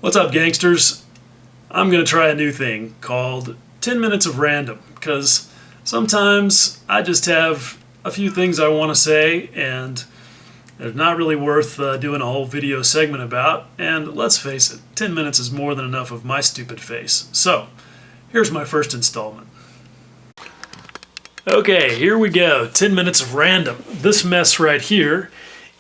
What's up, gangsters? I'm going to try a new thing called 10 Minutes of Random, because sometimes I just have a few things I want to say and they're not really worth doing a whole video segment about, and let's face it, 10 minutes is more than enough of my stupid face. So, here's my first installment. Okay, here we go, 10 minutes of random. This mess right here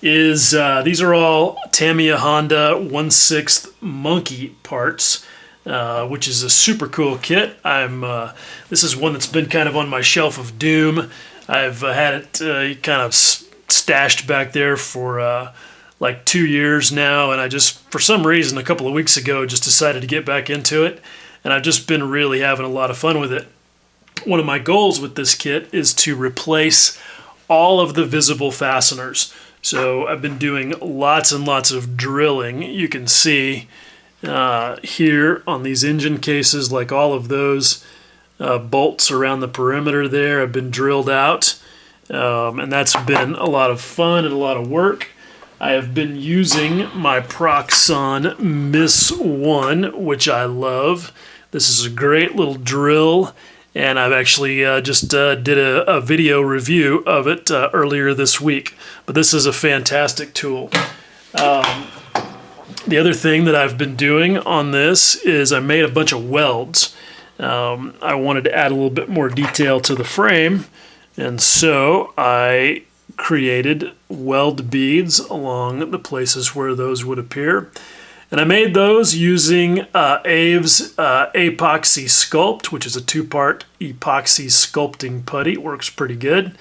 is, these are all Tamiya Honda 1/6 Monkey parts, which is a super cool kit. This is one that's been kind of on my shelf of doom. I've had it kind of stashed back there for like 2 years now, and I just, for some reason, a couple of weeks ago, just decided to get back into it, and I've just been really having a lot of fun with it. One of my goals with this kit is to replace all of the visible fasteners. So I've been doing lots and lots of drilling. You can see here on these engine cases, like all of those bolts around the perimeter there have been drilled out. And that's been a lot of fun and a lot of work. I have been using my Proxxon Miss 1, which I love. This is a great little drill, and I've actually just did a video review of it earlier this week. But this is a fantastic tool. The other thing that I've been doing on this is I made a bunch of welds. I wanted to add a little bit more detail to the frame, and so I created weld beads along the places where those would appear. And I made those using Abe's Epoxy Sculpt, which is a 2-part epoxy sculpting putty. It works pretty good.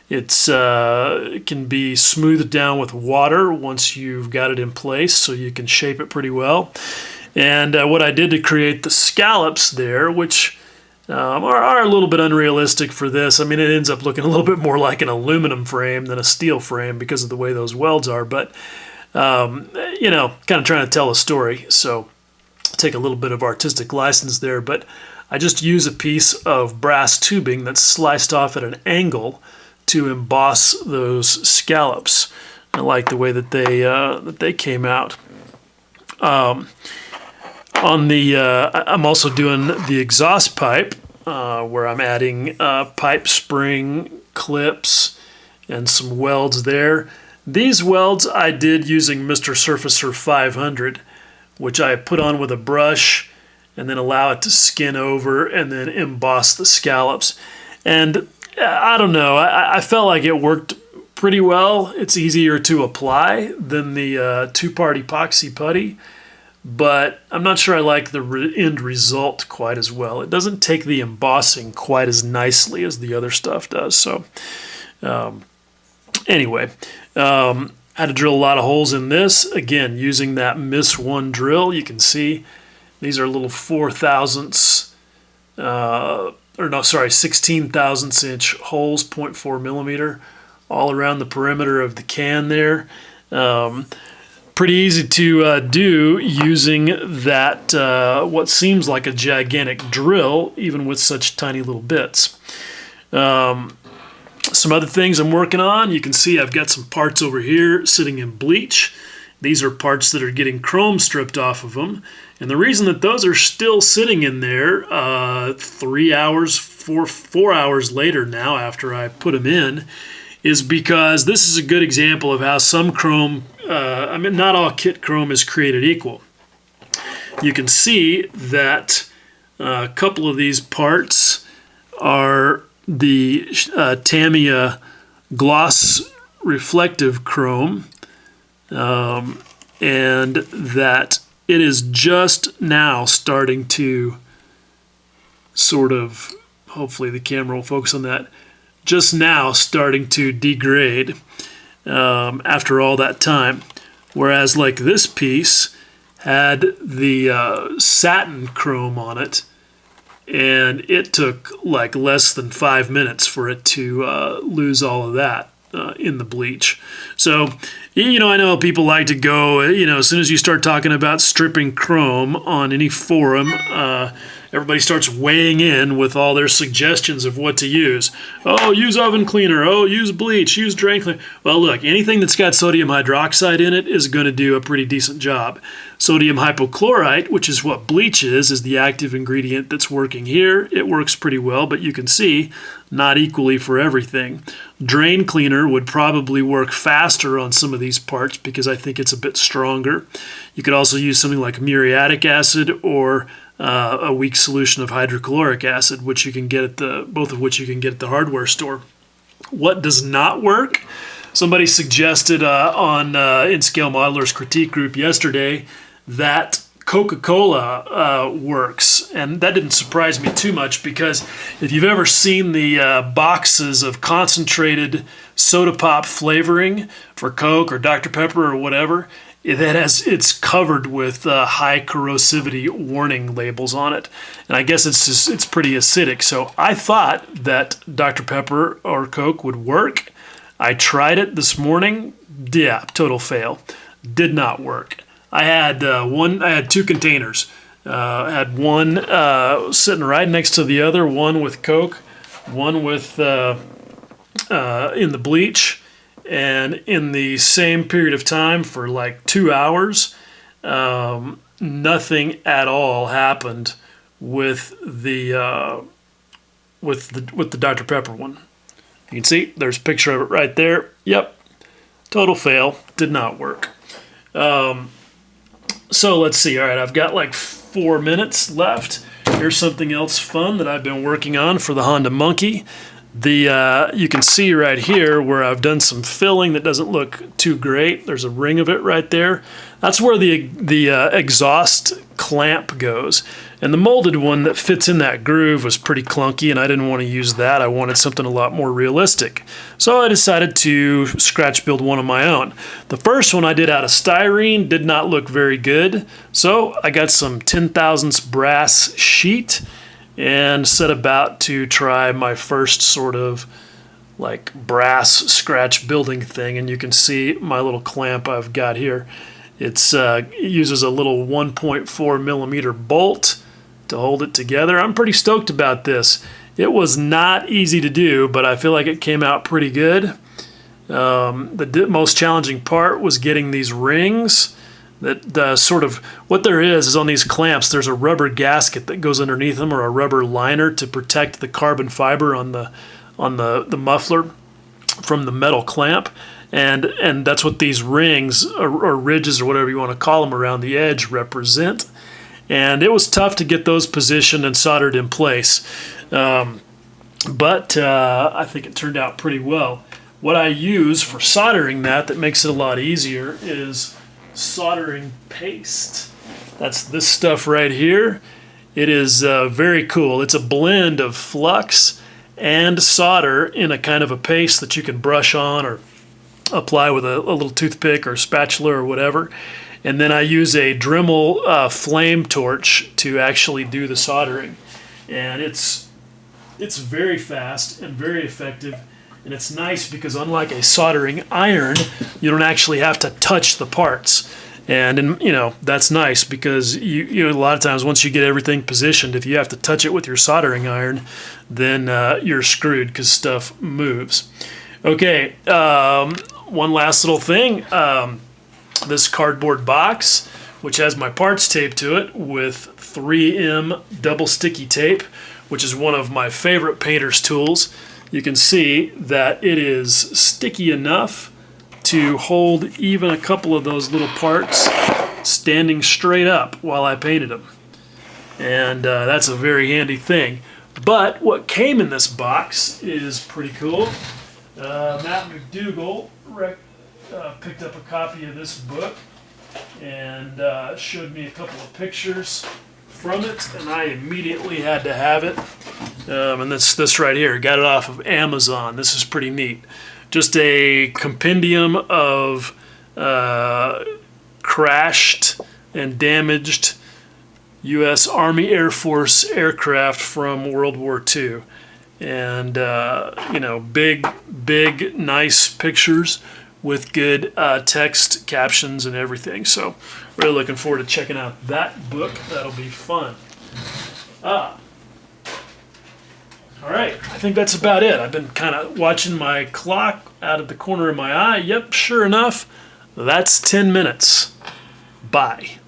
It can be smoothed down with water once you've got it in place, so you can shape it pretty well. And what I did to create the scallops there, which are a little bit unrealistic for this. I mean, it ends up looking a little bit more like an aluminum frame than a steel frame because of the way those welds are. But, you know, kind of trying to tell a story. So take a little bit of artistic license there. But I just use a piece of brass tubing that's sliced off at an angle to emboss those scallops. I like the way that they came out. I'm also doing the exhaust pipe, where I'm adding pipe spring clips and some welds there. These welds I did using Mr. Surfacer 500, which I put on with a brush and then allow it to skin over and then emboss the scallops. And I don't know, I felt like it worked pretty well. It's easier to apply than the 2-part epoxy putty, but I'm not sure I like the end result quite as well. It doesn't take the embossing quite as nicely as the other stuff does. So anyway, I had to drill a lot of holes in this. Again, using that Miss 1 drill. You can see these are little 16 thousandths inch holes, 0.4 millimeter, all around the perimeter of the can there. Pretty easy to do using that, what seems like a gigantic drill, even with such tiny little bits. Some other things I'm working on, you can see I've got some parts over here sitting in bleach. These are parts that are getting chrome stripped off of them. And the reason that those are still sitting in there 4 hours later now after I put them in, is because this is a good example of how some chrome, I mean, not all kit chrome is created equal. You can see that a couple of these parts are the Tamiya gloss reflective chrome, and that it is just now starting to sort of, hopefully the camera will focus on that, just now starting to degrade after all that time. Whereas like this piece had the satin chrome on it, and it took like less than 5 minutes for it to lose all of that in the bleach. So, you know, I know people like to go, you know, as soon as you start talking about stripping chrome on any forum, everybody starts weighing in with all their suggestions of what to use. Oh, use oven cleaner. Oh, use bleach. Use drain cleaner. Well, look, anything that's got sodium hydroxide in it is going to do a pretty decent job. Sodium hypochlorite, which is what bleach is the active ingredient that's working here. It works pretty well, but you can see not equally for everything. Drain cleaner would probably work faster on some of these parts because I think it's a bit stronger. You could also use something like muriatic acid or a weak solution of hydrochloric acid, which you can get at both of which you can get at the hardware store. What does not work? Somebody suggested in Scale Modeler's critique group yesterday that Coca-Cola works, and that didn't surprise me too much because if you've ever seen the boxes of concentrated soda pop flavoring for Coke or Dr. Pepper or whatever, it's covered with high corrosivity warning labels on it, and I guess it's pretty acidic. So I thought that Dr. Pepper or Coke would work. I tried it this morning. Yeah, total fail. Did not work. I had two containers. I had one sitting right next to the other, one with Coke, one with in the bleach, and in the same period of time for like 2 hours, nothing at all happened with the Dr. Pepper one. You can see there's a picture of it right there. Yep, total fail. Did not work. So let's see. All right, I've got like 4 minutes left. Here's something else fun that I've been working on for the Honda Monkey. You can see right here where I've done some filling that doesn't look too great. There's a ring of it right there. That's where the exhaust clamp goes. And the molded one that fits in that groove was pretty clunky, and I didn't want to use that. I wanted something a lot more realistic. So I decided to scratch build one of my own. The first one I did out of styrene did not look very good. So I got some 10 thousandths brass sheet and set about to try my first sort of like brass scratch building thing. And you can see my little clamp I've got here. It uses a little 1.4 millimeter bolt to hold it together. I'm pretty stoked about this. It was not easy to do, but I feel like it came out pretty good. The most challenging part was getting these rings. That sort of what there is on these clamps, there's a rubber gasket that goes underneath them, or a rubber liner to protect the carbon fiber on the muffler from the metal clamp, and that's what these rings or ridges or whatever you want to call them around the edge represent. And it was tough to get those positioned and soldered in place, but I think it turned out pretty well. What I use for soldering that makes it a lot easier is soldering paste. That's this stuff right here. It is very cool. It's a blend of flux and solder in a kind of a paste that you can brush on or apply with a little toothpick or spatula or whatever. And then I use a Dremel flame torch to actually do the soldering. And it's very fast and very effective. And it's nice because unlike a soldering iron, you don't actually have to touch the parts. And you know, that's nice because you a lot of times once you get everything positioned, if you have to touch it with your soldering iron, then you're screwed because stuff moves. Okay, one last little thing. This cardboard box, which has my parts taped to it with 3M double sticky tape, which is one of my favorite painter's tools. You can see that it is sticky enough to hold even a couple of those little parts standing straight up while I painted them. And that's a very handy thing. But what came in this box is pretty cool. Matt McDougall picked up a copy of this book and showed me a couple of pictures from it, and I immediately had to have it. And this right here, got it off of Amazon. This is pretty neat. Just a compendium of crashed and damaged U.S. Army Air Force aircraft from World War II. And, you know, big, nice pictures with good text, captions, and everything. So really looking forward to checking out that book. That'll be fun. Ah. All right, I think that's about it. I've been kind of watching my clock out of the corner of my eye. Yep, sure enough, that's 10 minutes. Bye.